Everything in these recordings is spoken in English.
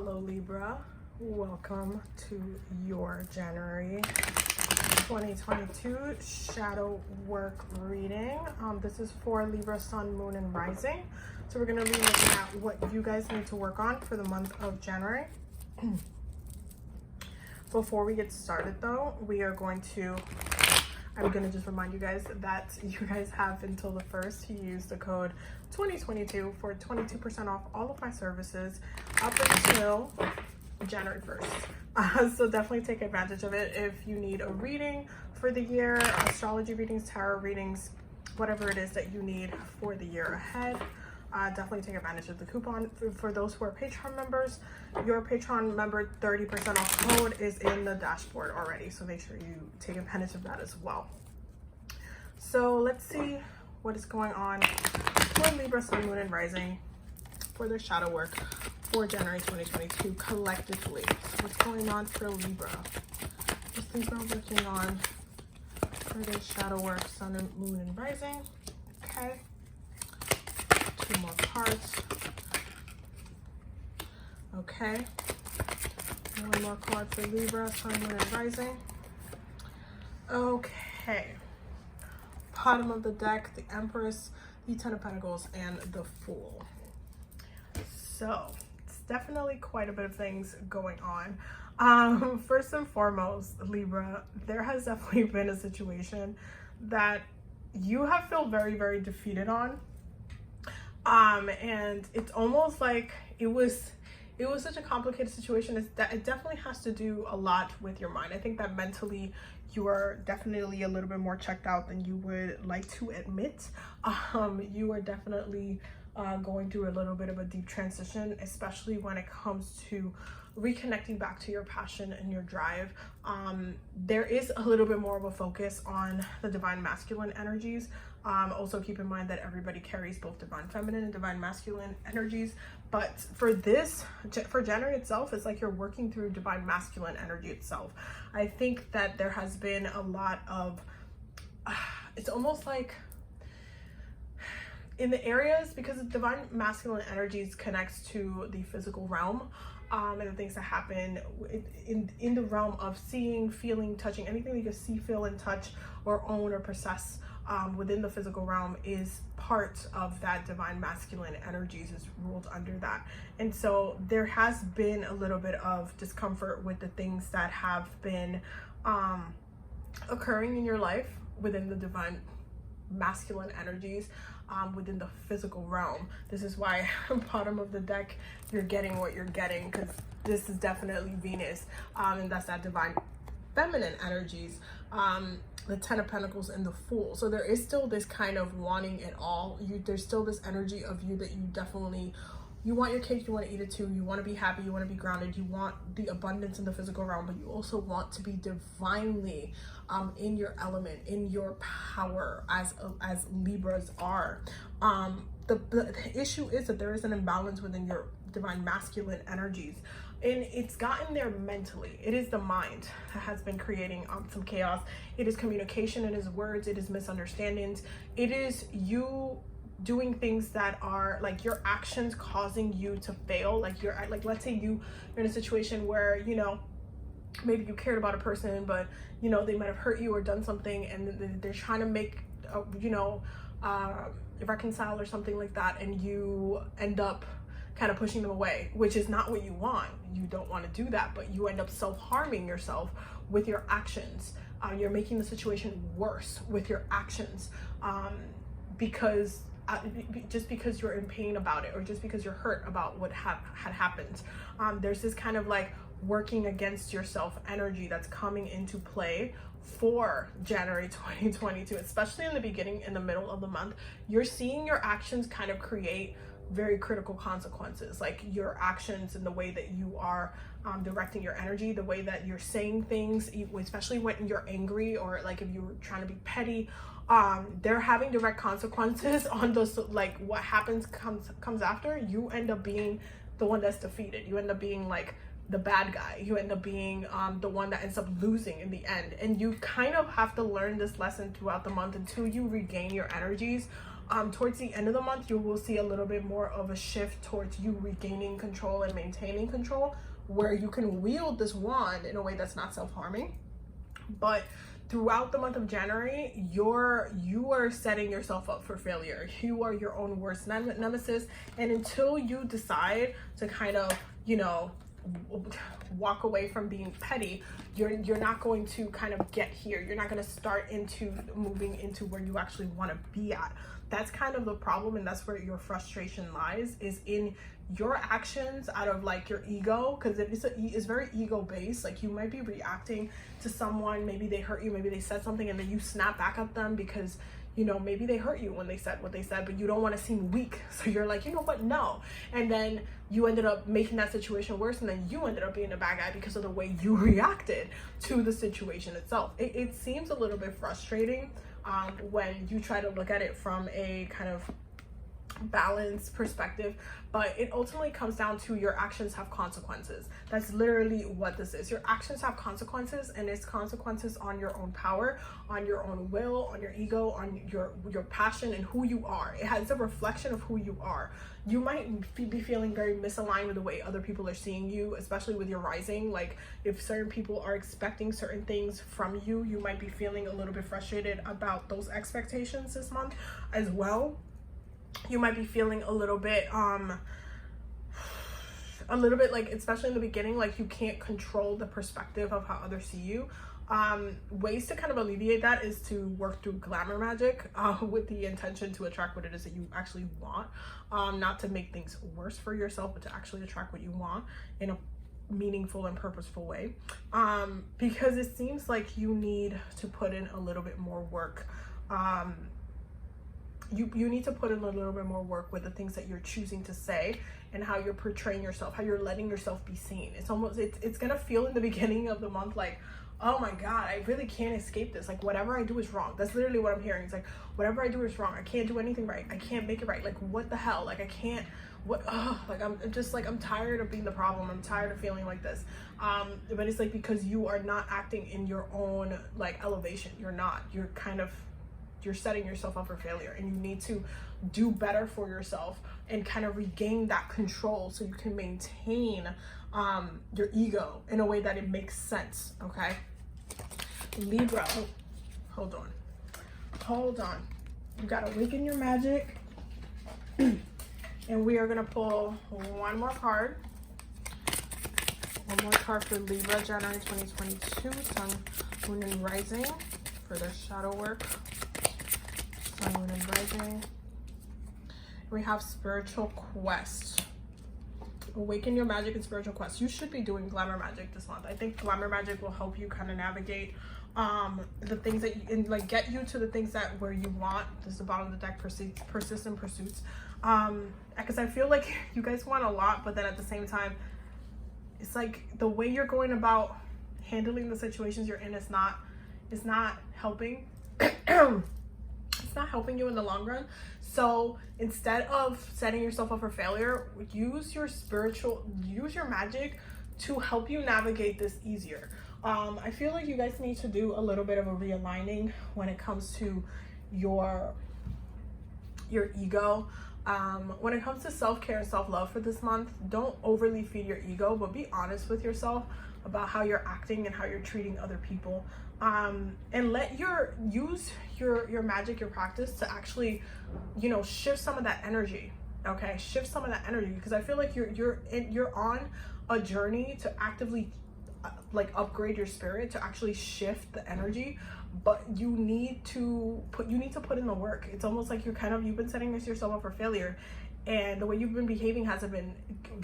Hello Libra, welcome to your January 2022 shadow work reading. This is for Libra, Sun, Moon, and Rising. So we're going to be looking at what you guys need to work on for the month of January. Before we get started though, I'm going to just remind you guys that you guys have until the 1st to use the code 2022 for 22% off all of my services up until January 1st. So definitely take advantage of it. If you need a reading for the year, astrology readings, tarot readings, whatever it is that you need for the year ahead, definitely take advantage of the coupon. For those who are Patreon members, your Patreon member 30% off code is in the dashboard already, so make sure you take advantage of that as well. So let's see what is going on for Libra, Sun, Moon, and Rising for their shadow work for January 2022 collectively. So what's going on for Libra? What's Libra working on for their shadow work, Sun, and Moon, and Rising? Okay. Two more cards. Okay. One more card for Libra, Sun, Moon, and Rising. Okay. Bottom of the deck, the Empress, the Ten of Pentacles, and the Fool. So it's definitely quite a bit of things going on. First and foremost, Libra, there has definitely been a situation that you have felt very, very defeated on. And it's almost like it was such a complicated situation. It definitely has to do a lot with your mind. I think that mentally you are definitely a little bit more checked out than you would like to admit. You are definitely going through a little bit of a deep transition, especially when it comes to reconnecting back to your passion and your drive. There is a little bit more of a focus on the divine masculine energies. Also keep in mind that everybody carries both divine feminine and divine masculine energies, but for January itself, it's like you're working through divine masculine energy itself. I think that there has been a lot of it's almost like in the areas, because the divine masculine energies connects to the physical realm, and the things that happen in the realm of seeing, feeling, touching, anything that you can see, feel, and touch, or own, or possess within the physical realm is part of that divine masculine energies, is ruled under that. And so there has been a little bit of discomfort with the things that have been occurring in your life within the divine masculine energies, within the physical realm. This is why bottom of the deck, you're getting what you're getting, because this is definitely Venus, and that's that divine feminine energies, the Ten of Pentacles and the Fool. So there is still this kind of wanting it all. There's still this energy of you that you want your cake, you want to eat it too, you want to be happy, you want to be grounded, you want the abundance in the physical realm, but you also want to be divinely in your element, in your power, as Libras are. The issue is that there is an imbalance within your divine masculine energies, and it's gotten there mentally. It is the mind that has been creating some chaos. It is communication, it is words, it is misunderstandings, it is you doing things that are like your actions causing you to fail. Like let's say you're in a situation where, maybe you cared about a person, but they might have hurt you or done something, and they're trying to make reconcile or something like that, and you end up kind of pushing them away, which is not what you want. You don't want to do that, but you end up self-harming yourself with your actions. You're making the situation worse with your actions, because just because you're in pain about it, or just because you're hurt about what had happened. There's this kind of like working against yourself energy that's coming into play for January 2022, especially in the beginning, in the middle of the month. You're seeing your actions kind of create very critical consequences, like your actions and the way that you are directing your energy, the way that you're saying things, especially when you're angry, or like if you're trying to be petty. They're having direct consequences on those. Like what happens comes after. You end up being the one that's defeated. You end up being like the bad guy. You end up being the one that ends up losing in the end. And you kind of have to learn this lesson throughout the month until you regain your energies. towards the end of the month, you will see a little bit more of a shift towards you regaining control and maintaining control, where you can wield this wand in a way that's not self-harming. But throughout the month of January, you are setting yourself up for failure. You are your own worst nemesis. And until you decide to kind of, you know, walk away from being petty, you're not going to kind of get here. You're not going to start into moving into where you actually want to be at. That's kind of the problem, and that's where your frustration lies, is in your actions out of like your ego, because it's very ego based. Like, you might be reacting to someone, maybe they hurt you, maybe they said something, and then you snap back at them because, you know, maybe they hurt you when they said what they said, but you don't want to seem weak. So you're like, you know what, no. And then you ended up making that situation worse, and then you ended up being a bad guy because of the way you reacted to the situation itself. It seems a little bit frustrating when you try to look at it from a kind of balanced perspective, but it ultimately comes down to your actions have consequences. That's literally what this is. Your actions have consequences, and it's consequences on your own power, on your own will, on your ego, on your passion, and who you are. It has a reflection of who you are. You might be feeling very misaligned with the way other people are seeing you, especially with your rising. Like, if certain people are expecting certain things from you, you might be feeling a little bit frustrated about those expectations this month as well. You might be feeling a little bit like, especially in the beginning, like you can't control the perspective of how others see you. Ways to kind of alleviate that is to work through glamour magic with the intention to attract what it is that you actually want, not to make things worse for yourself, but to actually attract what you want in a meaningful and purposeful way, because it seems like you need to put in a little bit more work. You need to put in a little bit more work with the things that you're choosing to say and how you're portraying yourself, how you're letting yourself be seen. It's gonna feel in the beginning of the month like, oh my God, I really can't escape this. Like, whatever I do is wrong. That's literally what I'm hearing. It's like, whatever I do is wrong. I can't do anything right. I can't make it right. Like, what the hell? Like, I can't, I'm tired of being the problem. I'm tired of feeling like this. But it's like, because you are not acting in your own like elevation. You're setting yourself up for failure, and you need to do better for yourself and kind of regain that control so you can maintain your ego in a way that it makes sense. Okay, Libra, hold on, you gotta awaken your magic. And we are gonna pull one more card for Libra, January 2022, Sun, Moon, and Rising, for their shadow work. Sun, Moon, and Rising. We have Spiritual Quest. Awaken your magic and spiritual quest. You should be doing glamour magic this month. I think glamour magic will help you kind of navigate the things that and get you to the things that where you want. This is the bottom of the deck, persistent pursuits. Because I feel like you guys want a lot, but then at the same time, it's like the way you're going about handling the situations you're in is not helping. It's not helping you in the long run. So instead of setting yourself up for failure, use your magic to help you navigate this easier. I feel like you guys need to do a little bit of a realigning when it comes to your ego. When it comes to self-care and self-love for this month, don't overly feed your ego, but be honest with yourself about how you're acting and how you're treating other people. And use your magic, your practice to actually, shift some of that energy. Okay, shift some of that energy, because I feel like you're on a journey to actively upgrade your spirit, to actually shift the energy, but you need to put in the work. It's almost like you've been setting yourself up for failure, and the way you've been behaving hasn't been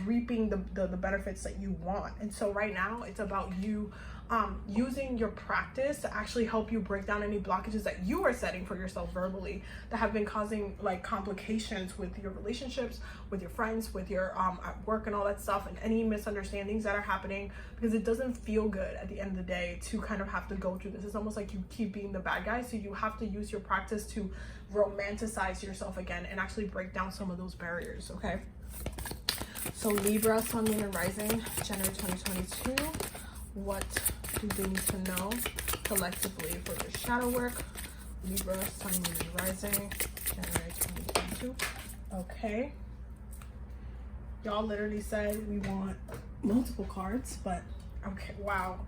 reaping the benefits that you want. And so right now it's about you using your practice to actually help you break down any blockages that you are setting for yourself verbally that have been causing complications with your relationships, with your friends, with your at work and all that stuff, and any misunderstandings that are happening, because it doesn't feel good at the end of the day to kind of have to go through this. It's almost like you keep being the bad guy, so you have to use your practice to romanticize yourself again and actually break down some of those barriers. Okay, so Libra, Sun, Moon, and Rising, January 2022. What do they need to know collectively for their shadow work? Libra, Sun, Moon, and Rising, January 2022. Okay. Y'all literally said we want multiple cards, but okay, wow.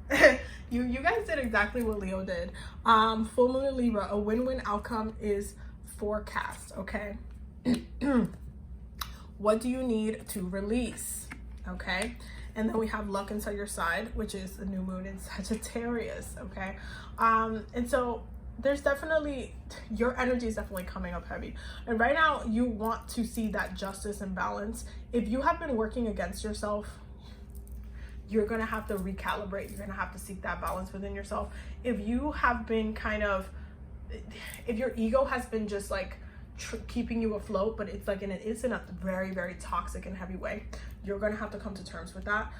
you guys did exactly what Leo did. Full Moon in Libra, a win-win outcome is forecast, okay? What do you need to release, okay? And then we have luck inside your side, which is the new moon in Sagittarius, okay? And so there's definitely, your energy is definitely coming up heavy. And right now you want to see that justice and balance. If you have been working against yourself, you're gonna have to recalibrate. You're gonna have to seek that balance within yourself. If you have been kind of, if your ego has been just like keeping you afloat, but it's like it's in a very, very toxic and heavy way, you're gonna have to come to terms with that,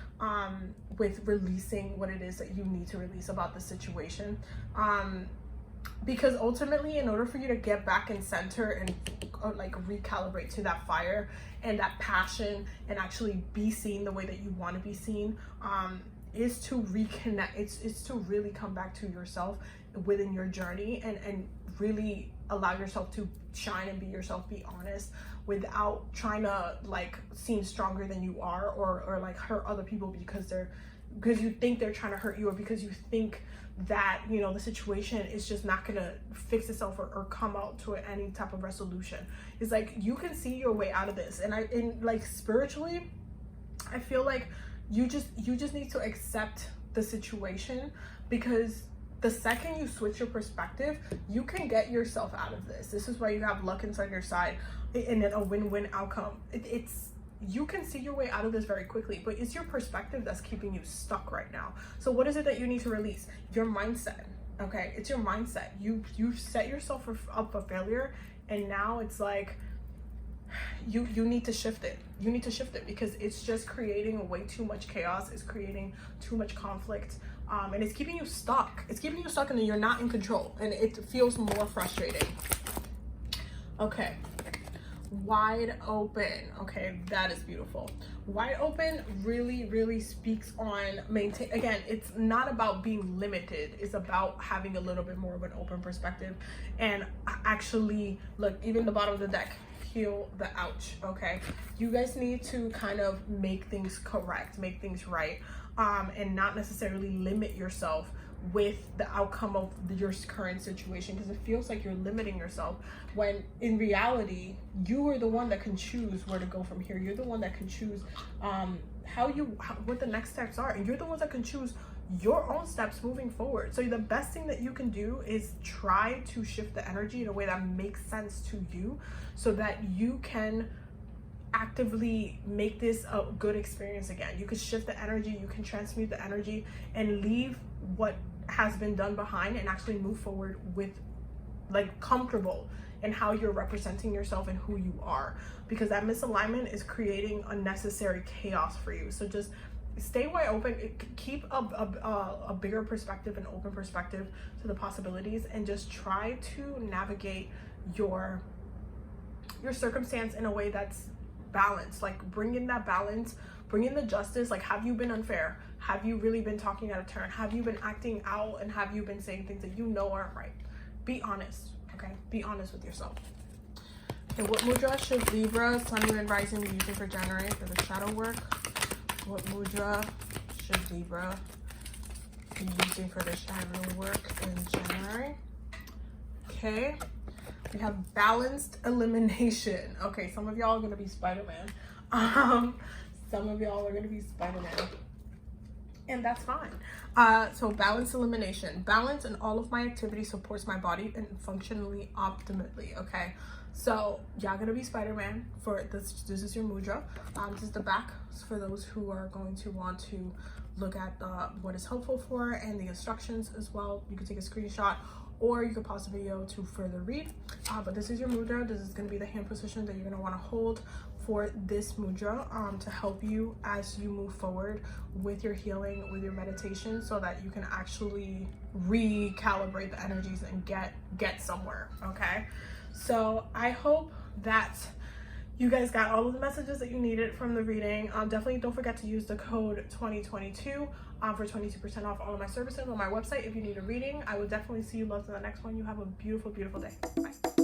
with releasing what it is that you need to release about the situation. Because ultimately, in order for you to get back in center and like recalibrate to that fire and that passion and actually be seen the way that you want to be seen, is to reconnect. It's to really come back to yourself within your journey and really allow yourself to shine and be yourself, be honest, without trying to like seem stronger than you are, or like hurt other people because you think they're trying to hurt you, or because you think that, you know, the situation is just not gonna fix itself or come out to any type of resolution. It's like you can see your way out of this, and like spiritually, I feel like you just need to accept the situation, because the second you switch your perspective, you can get yourself out of this. This is why you have luck inside your side and then a win-win outcome. You can see your way out of this very quickly, but it's your perspective that's keeping you stuck right now. So what is it that you need to release? Your mindset, okay? It's your mindset. You've set yourself up for failure, and now it's like you need to shift it. You need to shift it because it's just creating way too much chaos. It's creating too much conflict, and it's keeping you stuck. It's keeping you stuck, and then you're not in control, and it feels more frustrating. Okay. Wide open. Okay, that is beautiful. Wide open really speaks on maintain. Again, it's not about being limited. It's about having a little bit more of an open perspective and actually look. Even the bottom of the deck, heal the ouch. Okay, you guys need to kind of make things correct, make things right, and not necessarily limit yourself with the outcome of your current situation, because it feels like you're limiting yourself when in reality you are the one that can choose where to go from here. You're the one that can choose what the next steps are, and you're the ones that can choose your own steps moving forward. So the best thing that you can do is try to shift the energy in a way that makes sense to you, so that you can actively make this a good experience again. You could shift the energy, you can transmute the energy and leave what has been done behind and actually move forward with like comfortable in how you're representing yourself and who you are, because that misalignment is creating unnecessary chaos for you. So just stay wide open, keep a bigger perspective, an open perspective to the possibilities, and just try to navigate your circumstance in a way that's balance. Like bring in that balance, bring in the justice. Like, have you been unfair? Have you really been talking out of turn? Have you been acting out, and have you been saying things that you know aren't right? Be honest, okay? Be honest with yourself. Okay, what mudra should Libra, Sun, Moon, and Rising be using for January for the shadow work? What mudra should Libra be using for the shadow work in January? Okay. We have balanced elimination. Okay, some of y'all are gonna be Spider-Man. Some of y'all are gonna be Spider-Man, and that's fine. So balanced elimination. Balance in all of my activity supports my body and functionally optimally. Okay, so y'all gonna be Spider-Man for this. This is your mudra. This is the back for those who are going to want to look at what is helpful for and the instructions as well. You can take a screenshot, or you could pause the video to further read. But this is your mudra. This is going to be the hand position that you're going to want to hold for this mudra to help you as you move forward with your healing, with your meditation, so that you can actually recalibrate the energies and get somewhere. Okay, so I hope that You guys got all of the messages that you needed from the reading. Definitely don't forget to use the code 2022 for 22% off all of my services on my website if you need a reading. I will definitely see you loves in the next one. You have a beautiful, beautiful day. Bye.